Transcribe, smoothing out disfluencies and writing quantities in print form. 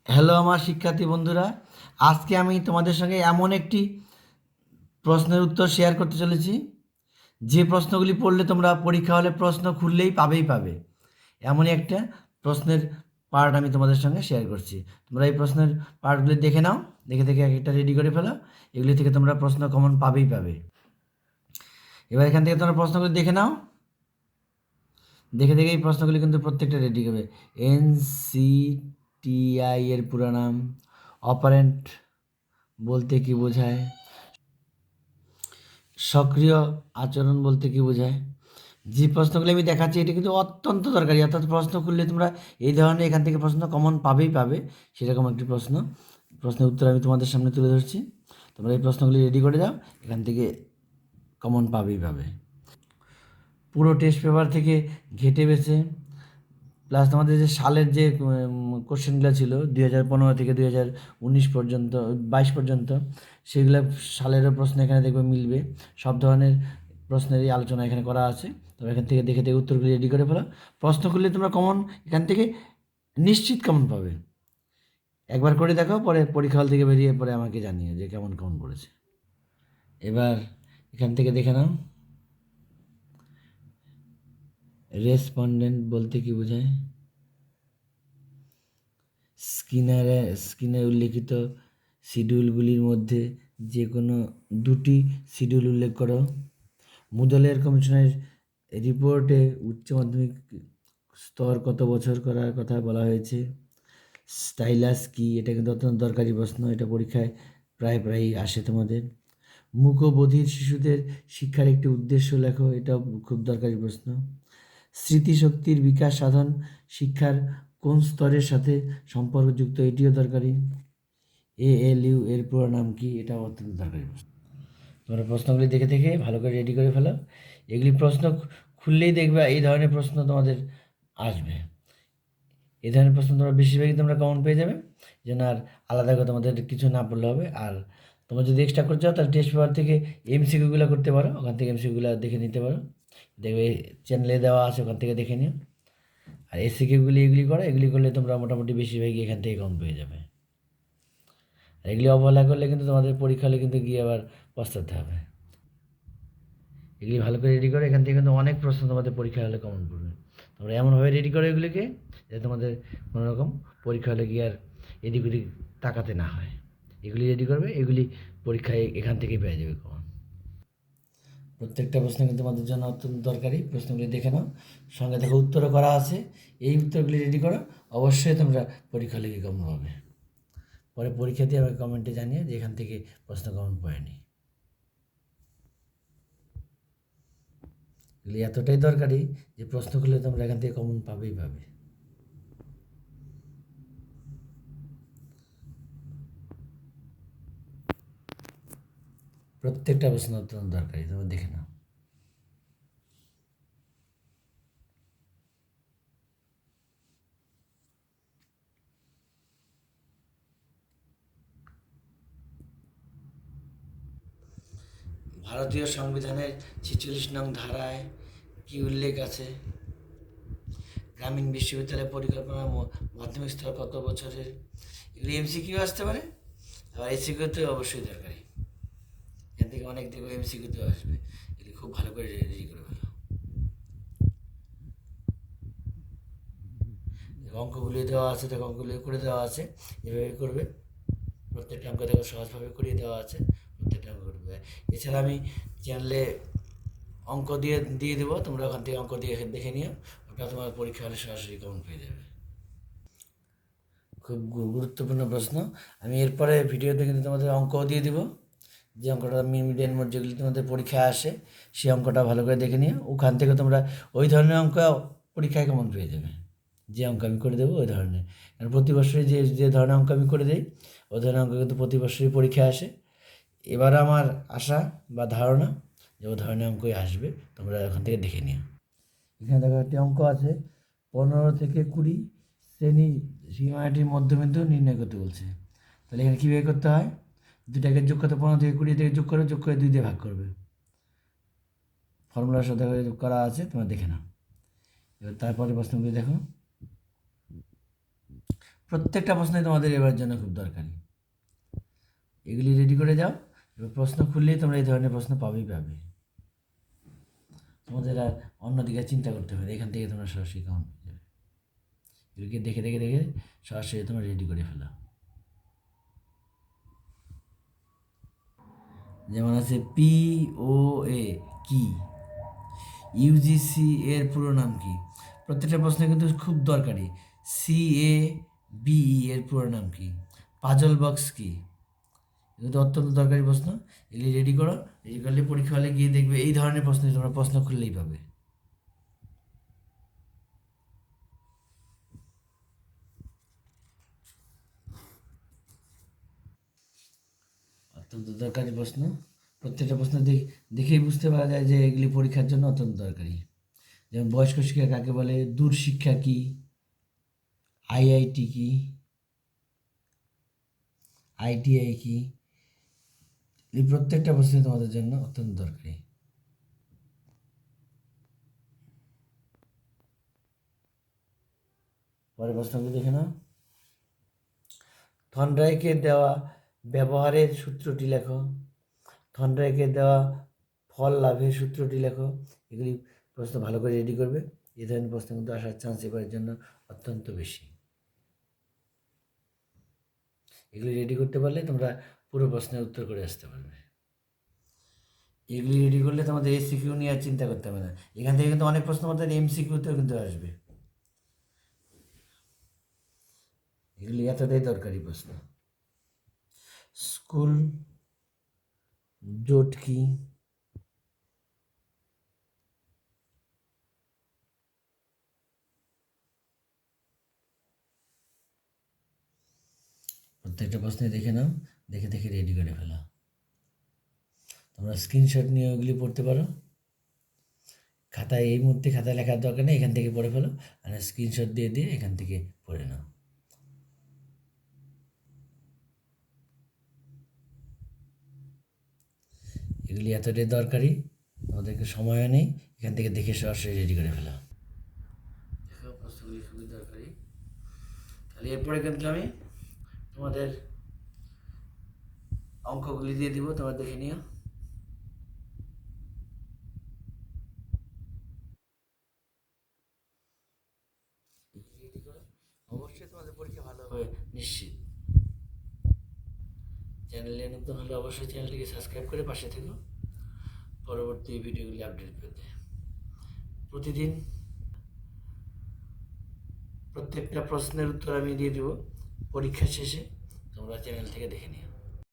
Hello আমার শিক্ষার্থী বন্ধুরা, আজকে আমি তোমাদের সঙ্গে এমন একটি প্রশ্নের উত্তর শেয়ার করতে চলেছি যে প্রশ্নগুলি পড়লে তোমরা পরীক্ষা হলে প্রশ্ন খুললেই পাবে। এমনই একটা প্রশ্নের পার্ট আমি তোমাদের সঙ্গে শেয়ার করছি। তোমরা এই প্রশ্নের পার্টগুলি দেখে নাও, দেখে দেখে এক একটা রেডি করে ফেলো। এগুলি থেকে তোমরা প্রশ্ন কমন পাবে। এবার এখান থেকে তোমরা প্রশ্নগুলি দেখে নাও, দেখে দেখে এই প্রশ্নগুলি কিন্তু প্রত্যেকটা রেডি করবে। NCTI এর পুরো নাম, অপারেন্ট বলতে কি বোঝায়, সক্রিয় আচরণ বলতে কি বোঝায়। যে প্রশ্নগুলি আমি দেখাচ্ছি এটা কিন্তু অত্যন্ত দরকারি, অর্থাৎ প্রশ্ন করলে তোমরা এই ধরনের এখান থেকে প্রশ্ন কমন পাবে। সেরকম একটি প্রশ্নের উত্তর আমি তোমাদের সামনে তুলে ধরছি। তোমরা এই প্রশ্নগুলি রেডি করে দাও, এখান থেকে কমন পাবে। পুরো টেস্ট পেপার থেকে ঘেটে বেছে প্লাস তোমাদের যে সালের যে কোশ্চেনগুলো ছিল 2015 থেকে 2019 পর্যন্ত, 22 পর্যন্ত, সেগুলো সালেরও প্রশ্ন এখানে দেখবে মিলবে। সব ধরনের প্রশ্নেরই আলোচনা এখানে করা আছে। তবে এখান থেকে দেখে দেখে উত্তরগুলি রেডি করে ফেলো। প্রশ্ন করলে তোমরা কমন এখান থেকে নিশ্চিত কমন পাবে। একবার করে দেখো, পরে পরীক্ষা হল থেকে বেরিয়ে পরে আমাকে জানিও যে কেমন কমন পড়েছে। এবার এখান থেকে দেখে নাও, রেসপন্ডেন্ট বলতে কি বোঝায়। স্ক্রিনে উল্লিখিত শিডিউলগুলির মধ্যে যে কোনো দুটি শিডিউল উল্লেখ করো। মুদলের কমিশনের রিপোর্টে উচ্চ মাধ্যমিক স্তর কত বছর করার কথা বলা হয়েছে। স্টাইলাস কি, এটা কিন্তু অত্যন্ত দরকারি প্রশ্ন, এটা পরীক্ষায় প্রায়ই আসে তোমাদের। মূক ও বধির শিশুদের শিক্ষার একটি উদ্দেশ্য লেখো, এটাও খুব দরকারি প্রশ্ন। স্মৃতিশক্তির বিকাশ সাধন শিক্ষার কোন স্তরের সাথে সম্পর্কযুক্ত, এটিও দরকারি। ALU এর পুরো নাম কি, এটাও অত্যন্ত দরকারি প্রশ্ন। তোমরা প্রশ্নগুলি দেখে দেখে ভালো করে রেডি করে ফেলো। এগুলি প্রশ্ন খুললেই দেখবে এই ধরনের প্রশ্ন তোমাদের আসবে। এই ধরনের প্রশ্ন তোমরা বেশিরভাগই তোমরা কমন পেয়ে যাবে, যেন আর আলাদা করে তোমাদের কিছু না পড়লে হবে। আর তোমরা যদি এক্সট্রা করতে চাও তাহলে টেস্ট পেপার থেকে MCQগুলো করতে পারো, ওখান থেকে MCQগুলো দেখে নিতে পারো, দেখবে চ্যানেলে দেওয়া আছে, ওখান থেকে দেখে নিও। আর SCQগুলি এগুলি করো, এগুলি করলে তোমরা মোটামুটি বেশিরভাগই এখান থেকে কম পেয়ে যাবে। আর এগুলি অবহেলা করলে কিন্তু তোমাদের পরীক্ষা হলে কিন্তু গিয়ে আবার পস্তাতে হবে। এগুলি ভালো করে রেডি করো, এখান থেকে কিন্তু অনেক প্রশ্ন তোমাদের পরীক্ষা হলে কমন পড়বে। তোমরা এমনভাবে রেডি করো এগুলিকে যাতে তোমাদের কোনো রকম পরীক্ষা হলে গিয়ে আর এদিক ওদিক তাকাতে না হয়। এগুলি রেডি করবে, এগুলি পরীক্ষায় এখান থেকেই পেয়ে যাবে কমন। প্রত্যেকটা প্রশ্ন কিন্তু তোমাদের জন্য অত্যন্ত দরকারি। প্রশ্নগুলি দেখে নাও, সঙ্গে দেখো উত্তরও করা আছে। এই উত্তরগুলি রেডি করো, অবশ্যই তোমরা পরীক্ষা লেগে কমন পাবে। পরে পরীক্ষা দিয়ে আমাকে কমেন্টে জানিয়ে যে এখান থেকে প্রশ্ন কমন পড়েনি। এগুলি এতটাই দরকারি যে প্রশ্ন করলে তোমরা এখান থেকে কমন পাবে। প্রত্যেকটা প্রশ্ন অত্যন্ত দরকারি, তোমরা দেখে নাও। ভারতীয় সংবিধানের 46 নং ধারায় কি উল্লেখ আছে? গ্রামীণ বিশ্ববিদ্যালয় পরিকল্পনা মাধ্যমিক স্তর কত বছরের? এগুলি MCQ আসতে পারে, আবার SCQতে অবশ্যই দরকারি। এখান থেকে অনেক দেখবে MCQতে আসবে, এগুলি খুব ভালো করে রেডি করে ফেলো। অঙ্কগুলি দেওয়া আছে, দেখো অঙ্কগুলি করে দেওয়া আছে, এভাবে করবে। প্রত্যেকটা অঙ্ক দেখো সহজভাবে করিয়ে দেওয়া আছে, প্রত্যেকটা অঙ্ক করবে। এছাড়া আমি চ্যানেলে অঙ্ক দিয়ে দেবো, তোমরা ওখান থেকে অঙ্ক দিয়ে দেখে নিও, ওটা তোমার পরীক্ষা হলে সরাসরি কমন পেয়ে যাবে। খুব গুরুত্বপূর্ণ প্রশ্ন। আমি এরপরে ভিডিওতে কিন্তু তোমাদের অঙ্কও দিয়ে দিব, যে অঙ্কটা মিডিয়ান মোড যেগুলি তোমাদের পরীক্ষায় আসে সেই অঙ্কটা ভালো করে দেখে নিও। ওখান থেকে তোমরা ওই ধরনের অঙ্ক পরীক্ষায় কমন পেয়ে যাবে, যে অঙ্ক আমি করে দেবো ওই ধরনের। কারণ প্রতি বছরই যে যে ধরনের অঙ্ক আমি করে দিই ওই ধরনের অঙ্ক কিন্তু প্রতি বছরই পরীক্ষায় আসে। এবার আমার আশা বা ধারণা যে ও ধরনের অঙ্কই আসবে, তোমরা ওখান থেকে দেখে নিও। এখানে দেখো একটি অঙ্ক আছে, 15 থেকে 20 শ্রেণী সীমানাটির মধ্যবিন্দু নির্ণয় করতে বলছে। তাহলে এখানে কী বের করতে হয়? দুটাকে যোগ করতে, 15 থেকে 20 থেকে যোগ করে 2 দিয়ে ভাগ করবে। ফর্মুলার সাথে যোগ করা আছে, তোমরা দেখে নাও। এবার তারপরে প্রশ্নগুলি দেখো। প্রত্যেকটা প্রশ্নই তোমাদের এবার জন্য খুব দরকারি। এগুলি রেডি করে যাও, এবার প্রশ্ন খুললেই তোমরা এই ধরনের প্রশ্ন পাবেই পাবে। তোমাদের আর অন্যদিকে চিন্তা করতে হবে, এখান থেকে তোমরা সরাসরি কাউন্ট পেয়ে যাবে। এগুলিকে দেখে দেখে দেখে সরাসরি তোমরা রেডি করে ফেলো। যেমন আছে POA কি, ইউজিসি এর পুরো নাম কি? প্রত্যেকটা প্রশ্ন কিন্তু খুব দরকারি। CABE এর পুরো নাম কি? পাজল বক্স কি? এগুলো তো অত্যন্ত দরকারি প্রশ্ন। এগুলি রেডি করো, রেডি করলে পরীক্ষা হলে গিয়ে দেখবে এই ধরনের প্রশ্ন তোমরা প্রশ্ন খুললেই পাবে। অত্যন্ত দরকারি প্রশ্ন। প্রত্যেকটা প্রশ্ন দেখেই বুঝতে পারা যায় যে এগুলি পরীক্ষার জন্য অত্যন্ত দরকারি। যেমন বয়স্ক শিক্ষা কাকে বলে, দূর শিক্ষা কি, IIT কি, ITI কি, এই প্রত্যেকটা প্রশ্ন তোমাদের জন্য অত্যন্ত দরকারি। পরের প্রশ্নগুলো দেখে নাও। থর্নডাইকের দেওয়া ব্যবহারের সূত্রটি লেখো। থর্নডাইকের দেওয়া ফল লাভের সূত্রটি লেখো। এগুলি প্রশ্ন ভালো করে রেডি করবে। এই ধরনের প্রশ্ন কিন্তু আসার চান্স এবারের জন্য অত্যন্ত বেশি। এগুলি রেডি করতে পারলে তোমরা পুরো প্রশ্নের উত্তর করে আসতে পারবে। এগুলি রেডি করলে তোমাদের SCQ নিয়ে আর চিন্তা করতে হবে না। এখান থেকে কিন্তু অনেক প্রশ্ন আমাদের MCQতেও কিন্তু আসবে। এগুলি এতটাই দরকারি প্রশ্ন। স্কুল জোট কি? প্রত্যেকটা প্রশ্নে দেখে নাও, দেখে দেখে রেডি করে ফেলো। তোমরা স্ক্রিনশট নিয়ে ওগুলি পড়তে পারো। খাতায় এই মুহূর্তে খাতায় লেখার দরকার নেই, এখান থেকে পড়ে ফেলো, আর স্ক্রিনশট দিয়ে দিয়ে এখান থেকে পড়ে নাও। এগুলি এতটাই দরকারি, আমাদেরকে সময়ও নেই, এখান থেকে দেখে সরাসরি রেডি করে ফেলা। দেখো প্রশ্নগুলি খুবই দরকারি। তাহলে এরপরে কিন্তু আমি তোমাদের অঙ্কগুলি দিয়ে দিব, তোমরা দেখে নিও। রেডি করো, অবশ্যই তোমাদের পরীক্ষা ভালো হবে নিশ্চিত। চ্যানেলে নতুন হলে অবশ্যই চ্যানেলটিকে সাবস্ক্রাইব করে পাশে থেকো পরবর্তী ভিডিওগুলি আপডেট পেতে। প্রতিদিন প্রত্যেকটা প্রশ্নের উত্তর আমি দিয়ে দেবো পরীক্ষা শেষে, তোমরা চ্যানেল থেকে দেখে নিও।